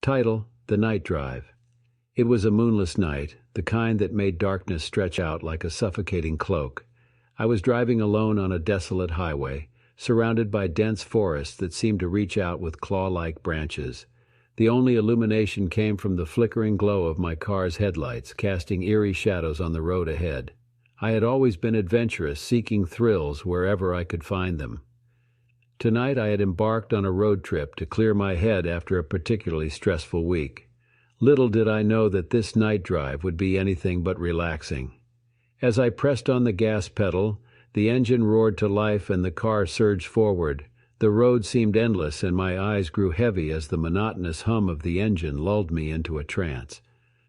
Title: The Night Drive. It was a moonless night, the kind that made darkness stretch out like a suffocating cloak. I was driving alone on a desolate highway, surrounded by dense forests that seemed to reach out with claw-like branches. The only illumination came from the flickering glow of my car's headlights, casting eerie shadows on the road ahead. I had always been adventurous, seeking thrills wherever I could find them. Tonight I had embarked on a road trip to clear my head after a particularly stressful week. Little did I know that this night drive would be anything but relaxing. As I pressed on the gas pedal, the engine roared to life and the car surged forward. The road seemed endless and my eyes grew heavy as the monotonous hum of the engine lulled me into a trance.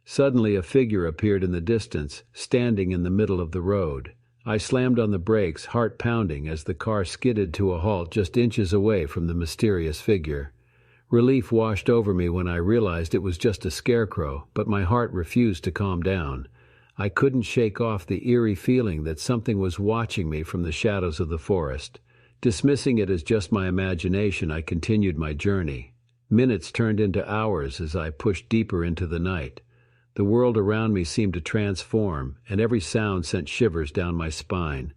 Suddenly a figure appeared in the distance, standing in the middle of the road. I slammed on the brakes, heart pounding, as the car skidded to a halt just inches away from the mysterious figure. Relief washed over me when I realized it was just a scarecrow, but my heart refused to calm down. I couldn't shake off the eerie feeling that something was watching me from the shadows of the forest. Dismissing it as just my imagination, I continued my journey. Minutes turned into hours as I pushed deeper into the night. The world around me seemed to transform, and every sound sent shivers down my spine.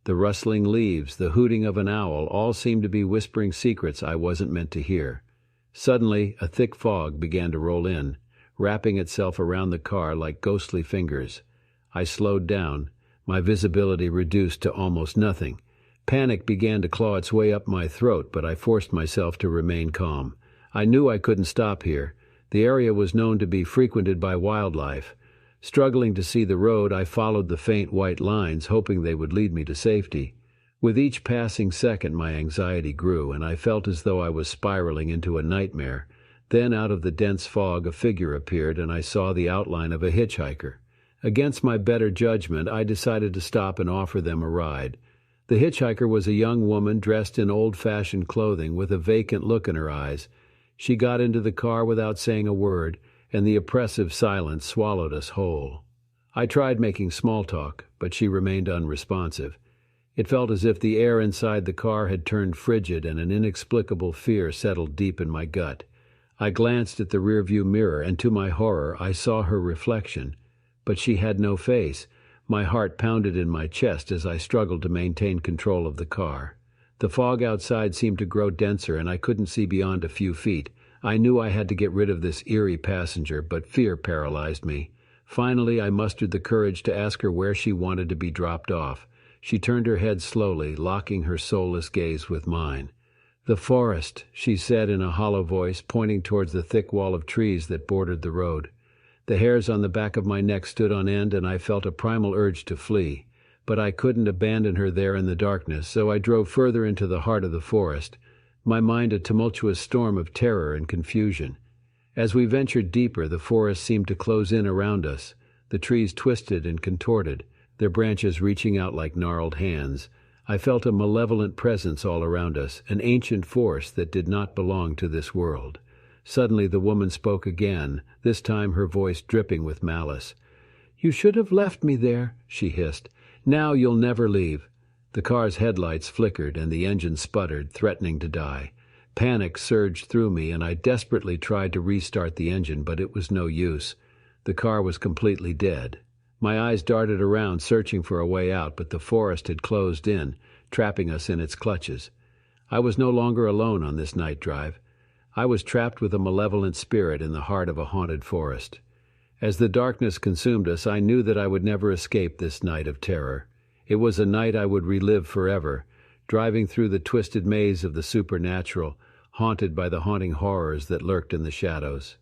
The rustling leaves, the hooting of an owl, all seemed to be whispering secrets I wasn't meant to hear. Suddenly, a thick fog began to roll in, wrapping itself around the car like ghostly fingers. I slowed down, my visibility reduced to almost nothing. Panic began to claw its way up my throat, but I forced myself to remain calm. I knew I couldn't stop here. The area was known to be frequented by wildlife. Struggling to see the road, I followed the faint white lines, hoping they would lead me to safety. With each passing second, my anxiety grew, and I felt as though I was spiraling into a nightmare. Then, out of the dense fog, a figure appeared, and I saw the outline of a hitchhiker. Against my better judgment, I decided to stop and offer them a ride. The hitchhiker was a young woman dressed in old-fashioned clothing with a vacant look in her eyes. She got into the car without saying a word, and the oppressive silence swallowed us whole. I tried making small talk, but she remained unresponsive. It felt as if the air inside the car had turned frigid and an inexplicable fear settled deep in my gut. I glanced at the rearview mirror, and to my horror I saw her reflection. But she had no face. My heart pounded in my chest as I struggled to maintain control of the car. The fog outside seemed to grow denser, and I couldn't see beyond a few feet. I knew I had to get rid of this eerie passenger, but fear paralyzed me. Finally, I mustered the courage to ask her where she wanted to be dropped off. She turned her head slowly, locking her soulless gaze with mine. "The forest," she said in a hollow voice, pointing towards the thick wall of trees that bordered the road. The hairs on the back of my neck stood on end, and I felt a primal urge to flee. But I couldn't abandon her there in the darkness, so I drove further into the heart of the forest, my mind a tumultuous storm of terror and confusion. As we ventured deeper, the forest seemed to close in around us. The trees twisted and contorted, their branches reaching out like gnarled hands. I felt a malevolent presence all around us, an ancient force that did not belong to this world. Suddenly the woman spoke again, this time her voice dripping with malice. "You should have left me there," she hissed. "Now you'll never leave." The car's headlights flickered and the engine sputtered, threatening to die. Panic surged through me, and I desperately tried to restart the engine, but it was no use. The car was completely dead. My eyes darted around, searching for a way out, but the forest had closed in, trapping us in its clutches. I was no longer alone on this night drive. I was trapped with a malevolent spirit in the heart of a haunted forest. As the darkness consumed us, I knew that I would never escape this night of terror. It was a night I would relive forever, driving through the twisted maze of the supernatural, haunted by the haunting horrors that lurked in the shadows.